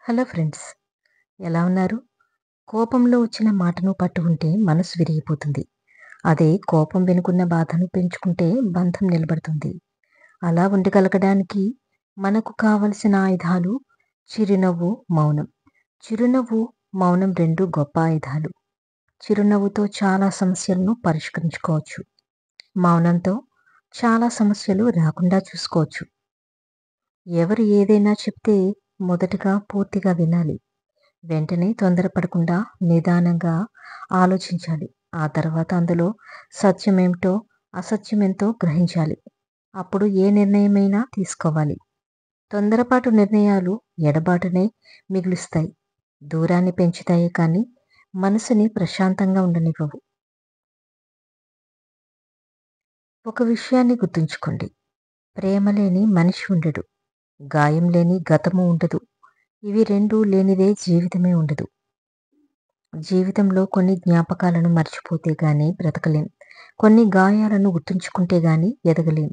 Hello friends, ఎలా ఉన్నారు? కోపంలో వచ్చిన మాటను పట్టుకుంటే మనసు విరిగిపోతుంది. అదే కోపం వెనుకున్న బాధను పెంచుకుంటే బంధం నిలబడుతుంది. అలా ఉండగలగడానికి మనకు కావలసిన ఆయుధాలు చిరునవ్వు, మౌనం. చిరునవ్వు, మౌనం 2 గొప్ప ఆయుధాలు. చిరునవ్వుతో చాలా సమస్యలను పరిష్కరించుకోవచ్చు. మౌనంతో చాలా సమస్యలు రాకుండా చూసుకోవచ్చు. ఎవరు ఏదైనా చెప్తే మొదటగా పూర్తిగా వినాలి. వెంటనే తొందరపడకుండా నిదానంగా ఆలోచించాలి. ఆ తర్వాత అందులో సత్యమేమిటో, అసత్యమేంతో గ్రహించాలి. అప్పుడు ఏ నిర్ణయమైనా తీసుకోవాలి. తొందరపాటు నిర్ణయాలు ఎడబాటునే మిగులుస్తాయి. దూరాన్ని పెంచుతాయే కానీ మనసుని ప్రశాంతంగా ఉండనివ్వవు. ఒక విషయాన్ని గుర్తుంచుకోండి. ప్రేమ లేని మనిషి ఉండడు. గాయం లేని గతము ఉండదు. ఇవి 2 లేనిదే జీవితమే ఉండదు. జీవితంలో కొన్ని జ్ఞాపకాలను మర్చిపోతే గాని బ్రతకలేం. కొన్ని గాయాలను గుర్తుంచుకుంటే గాని ఎదగలేం.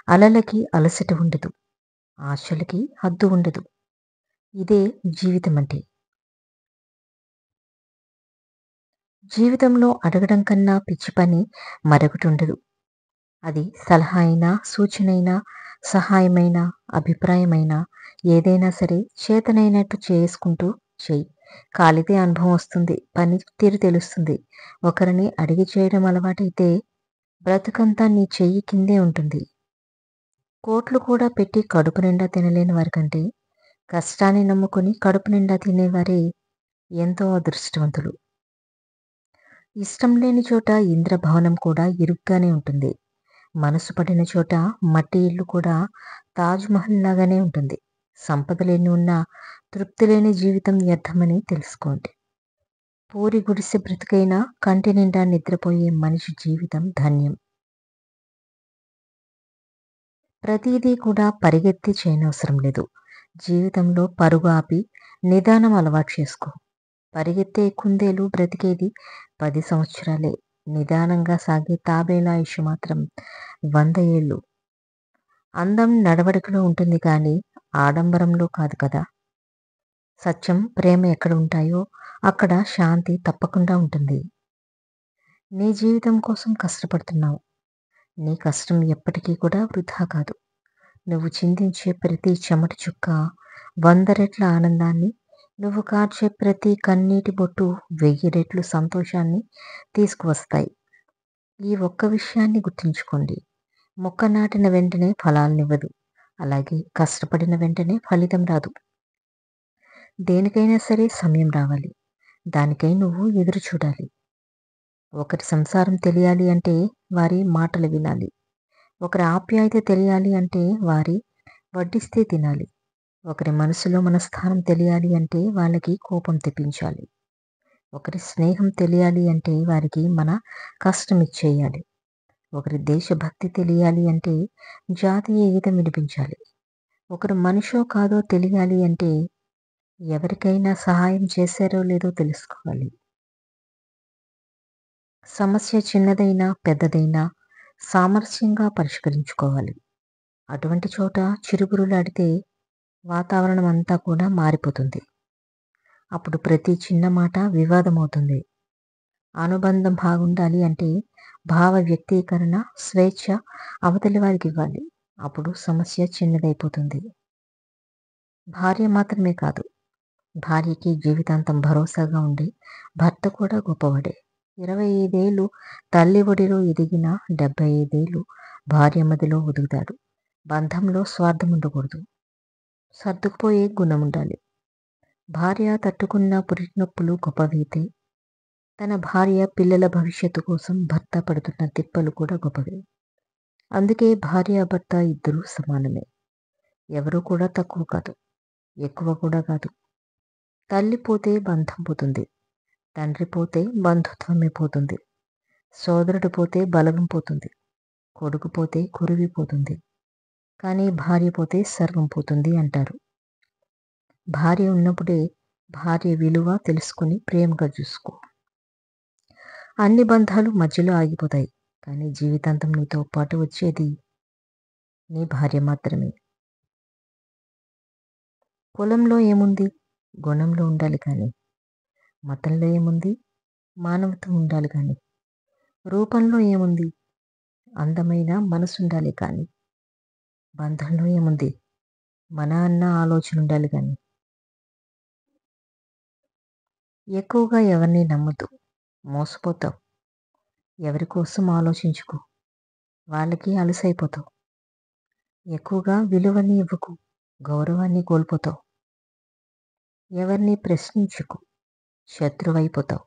అలలకి అలసట ఉండదు. ఆశలకి హద్దు ఉండదు. ఇదే జీవితమంటే. జీవితంలో అడగడం కన్నా పిచ్చి పని మరొకటుండదు. అది సలహా అయినా, సూచనైనా, సహాయమైనా, అభిప్రాయమైనా ఏదైనా సరే చేతనైనట్టు చేసుకుంటూ చెయ్యి. కాలితే అనుభవం వస్తుంది. పనితీరు తెలుస్తుంది. ఒకరిని అడిగి చేయడం అలవాటైతే బ్రతుకంతా నీ చెయ్యి కిందే ఉంటుంది. కోట్లు కూడా పెట్టి కడుపు నిండా తినలేని వారికంటే కష్టాన్ని నమ్ముకొని కడుపు నిండా తినేవారే ఎంతో అదృష్టవంతులు. ఇష్టం లేని చోట ఇంద్రభవనం కూడా ఇరుగ్గానే ఉంటుంది. మనసు పడిన చోట మట్టి ఇల్లు కూడా తాజ్ మహల్ లాగానే ఉంటుంది. సంపదలెన్ని ఉన్నా తృప్తి లేని జీవితం వ్యర్థమని తెలుసుకోండి. పూరి గుడిసె బ్రతికైనా కంటి నిండా నిద్రపోయే మనిషి జీవితం ధన్యం. ప్రతిదీ కూడా పరిగెత్తి చేయనవసరం లేదు. జీవితంలో పరుగు ఆపి నిదానం అలవాటు చేసుకో. పరిగెత్తే కుందేలు బ్రతికేది 10 సంవత్సరాలే. నిదానంగా సాగే తాబేలాయుషు మాత్రం 100 ఏళ్ళు. అందం నడవడికలో ఉంటుంది కానీ ఆడంబరంలో కాదు కదా. సత్యం, ప్రేమ ఎక్కడ ఉంటాయో అక్కడ శాంతి తప్పకుండా ఉంటుంది. నీ జీవితం కోసం కష్టపడుతున్నావు. నీ కష్టం ఎప్పటికీ కూడా వృధా కాదు. నువ్వు చిందించే ప్రతి చెమట చుక్క 100 రెట్ల ఆనందాన్ని, నువ్వు కార్చే ప్రతి కన్నీటి బొట్టు 1000 రెట్లు సంతోషాన్ని తీసుకువస్తాయి. ఈ ఒక్క విషయాన్ని గుర్తుంచుకోండి. మొక్క నాటిన వెంటనే ఫలాలనివ్వదు. అలాగే కష్టపడిన వెంటనే ఫలితం రాదు. దేనికైనా సరే సమయం రావాలి. దానికై నువ్వు ఎదురు చూడాలి. ఒకరి సంసారం తెలియాలి అంటే వారి మాటలు వినాలి. ఒకరి ఆప్యాయత తెలియాలి అంటే వారి వడ్డిస్తే తినాలి. ఒకరి మనసులో మన స్థానం తెలియాలి అంటే వాళ్ళకి కోపం తెప్పించాలి. ఒకరి స్నేహం తెలియాలి అంటే వారికి మన కష్టం ఇచ్చేయాలి. ఒకరి దేశభక్తి తెలియాలి అంటే జాతీయ గీతం వినిపించాలి. ఒకరు మనిషో కాదో తెలియాలి అంటే ఎవరికైనా సహాయం చేశారో లేదో తెలుసుకోవాలి. సమస్య చిన్నదైనా పెద్దదైనా సామరస్యంగా పరిష్కరించుకోవాలి. అటువంటి చోట చిరుబురులాడితే వాతావరణం అంతా కూడా మారిపోతుంది. అప్పుడు ప్రతి చిన్న మాట వివాదమవుతుంది. అనుబంధం బాగుండాలి అంటే భావ వ్యక్తీకరణ, స్వేచ్ఛ అవతలి వారికి ఇవ్వాలి. అప్పుడు సమస్య చిన్నదైపోతుంది. భార్య మాత్రమే కాదు, భార్యకి జీవితాంతం భరోసాగా ఉండే భర్త కూడా గొప్పవాడే. 25 ఏళ్ళు తల్లి ఒడిలో ఎదిగిన 75 ఏళ్ళు భార్య మదిలో ఒదుగుతాడు. బంధంలో స్వార్థం ఉండకూడదు. సర్దుకుపోయే గుణం ఉండాలి. భార్య తట్టుకున్న పురిటినొప్పులు గొప్పవైతే తన భార్య పిల్లల భవిష్యత్తు కోసం భర్త పడుతున్న తిప్పలు కూడా గొప్పవే. అందుకే భార్యాభర్త ఇద్దరూ సమానమే. ఎవరూ కూడా తక్కువ కాదు, ఎక్కువ కూడా కాదు. తల్లి పోతే బంధం పోతుంది. తండ్రి పోతే బంధుత్వమే పోతుంది. సోదరుడు పోతే బలగం పోతుంది. కొడుకు పోతే కురివి పోతుంది. కానీ భార్య పోతే సర్వం పోతుంది అంటారు. భార్య ఉన్నప్పుడే భార్య విలువ తెలుసుకుని ప్రేమగా చూసుకో. అన్ని బంధాలు మధ్యలో ఆగిపోతాయి. కానీ జీవితాంతం నీతో పాటు వచ్చేది నీ భార్య మాత్రమే. పొలంలో ఏముంది? గుణంలో ఉండాలి కానీ మతంలో ఏముంది? మానవత్వం ఉండాలి కానీ రూపంలో ఏముంది? అందమైన మనసుండాలి కానీ బంధంలో ఏముంది? మన అన్న ఆలోచన ఉండాలి కానీ ఎక్కువగా ఎవరిని నమ్మొద్దు. మోసపోతావు. ఎవరి కోసం ఆలోచించుకో. వాళ్ళకి అలుసైపోతావు. ఎక్కువగా విలువని ఇవ్వకు. గౌరవాన్ని కోల్పోతావు. ఎవరిని ప్రశ్నించకు. శత్రువైపోతావు.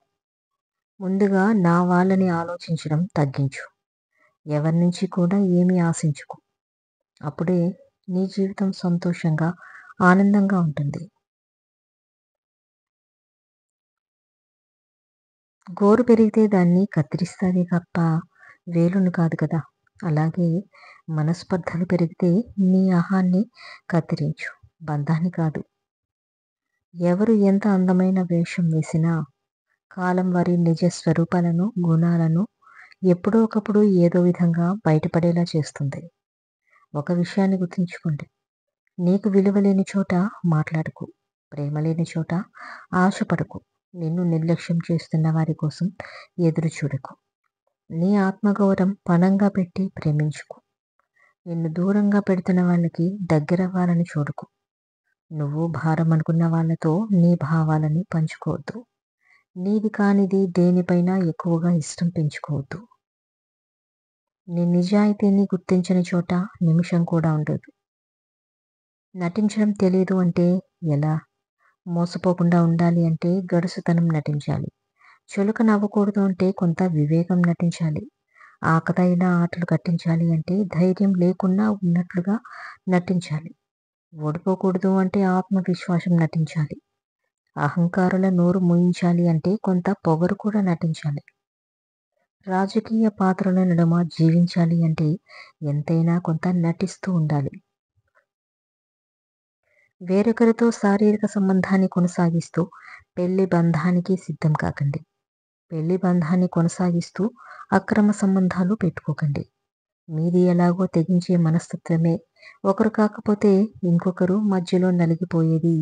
ముందుగా నా వాళ్ళని ఆలోచించడం తగ్గించు. ఎవరి నుంచి కూడా ఏమీ ఆశించకు. అప్పుడే నీ జీవితం సంతోషంగా, ఆనందంగా ఉంటుంది. గోరు పెరిగితే దాన్ని కత్తిరిస్తారే తప్ప వేలును కాదు కదా! అలాగే మనస్పర్ధలు పెరిగితే నీ అహాన్ని కత్తిరించు, బంధాన్ని కాదు. ఎవరు ఎంత అందమైన వేషం వేసినా కాలం వారి నిజ స్వరూపాలను, గుణాలను ఎప్పుడో ఒకప్పుడు ఏదో విధంగా బయటపడేలా చేస్తుంది. ఒక విషయాన్ని గుర్తుంచుకోండి. నీకు విలువ లేని చోట మాట్లాడకు. ప్రేమ లేని చోట ఆశపడకు. నిన్ను నిర్లక్ష్యం చేస్తున్న వారి కోసం ఎదురు చూడకు. నీ ఆత్మగౌరవం పణంగా పెట్టి ప్రేమించుకో. నిన్ను దూరంగా పెడుతున్న వాళ్ళకి దగ్గరవ్వాలని చూడకు. నువ్వు భారం అనుకున్న వాళ్ళతో నీ భావాలని పంచుకోవద్దు. నీది కానిది దేనిపైన ఎక్కువగా ఇష్టం పెంచుకోవద్దు. నీ నిజాయితీని గుర్తించని చోట నిమిషం కూడా ఉండదు. నటించడం తెలియదు అంటే ఎలా? మోసపోకుండా ఉండాలి అంటే గడుసుతనం నటించాలి. చులక నవ్వకూడదు అంటే కొంత వివేకం నటించాలి. ఆకతాయిన ఆటలు కట్టించాలి అంటే ధైర్యం లేకుండా ఉన్నట్లుగా నటించాలి. ఓడిపోకూడదు అంటే ఆత్మవిశ్వాసం నటించాలి. అహంకారుల నోరు మూయించాలి అంటే కొంత పొగరు కూడా నటించాలి. రాజకీయ పాత్రల నడుమ జీవించాలి అంటే ఎంతైనా కొంత నటిస్తూ ఉండాలి. వేరొకరితో శారీరక సంబంధాన్ని కొనసాగిస్తూ పెళ్లి బంధానికి సిద్ధం కాకండి. పెళ్లి బంధాన్ని కొనసాగిస్తూ అక్రమ సంబంధాలు పెట్టుకోకండి. మీది ఎలాగో తెగించే మనస్తత్వమే. ఒకరు కాకపోతే ఇంకొకరు మధ్యలో నలిగిపోయేది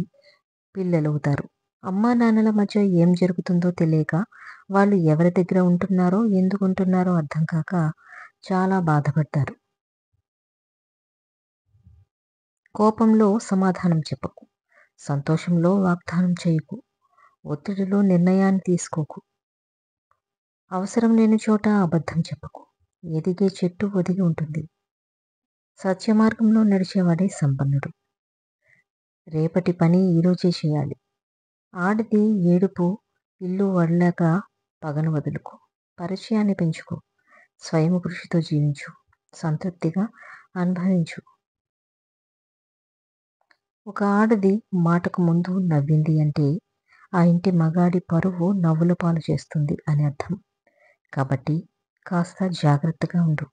పిల్లలవుతారు. అమ్మా నాన్నల మధ్య ఏం జరుగుతుందో తెలియక, వాళ్ళు ఎవరి దగ్గర ఉంటున్నారో, ఎందుకు ఉంటున్నారో అర్థం కాక చాలా బాధపడతారు. కోపంలో సమాధానం చెప్పకు. సంతోషంలో వాగ్దానం చేయకు. ఒత్తిడిలో నిర్ణయాన్ని తీసుకోకు. అవసరం లేని చోట అబద్ధం చెప్పకు. ఎదిగే చెట్టు ఒదిగి ఉంటుంది. సత్య మార్గంలో నడిచేవాడే సంపన్నుడు. రేపటి పని ఈరోజే చేయాలి. ఆడిది ఏడుపు ఇల్లు వడలేక పగను వదులుకో. పరిచయాన్ని పెంచుకో. స్వయం కృషితో జీవించు. సంతృప్తిగా అనుభవించు. ఒక ఆడది మాటకు ముందు నవ్వింది అంటే ఆ ఇంటి మగాడి పరువు నవ్వుల పాలు చేస్తుంది అని అర్థం. కాబట్టి కాస్త జాగ్రత్తగా ఉండు.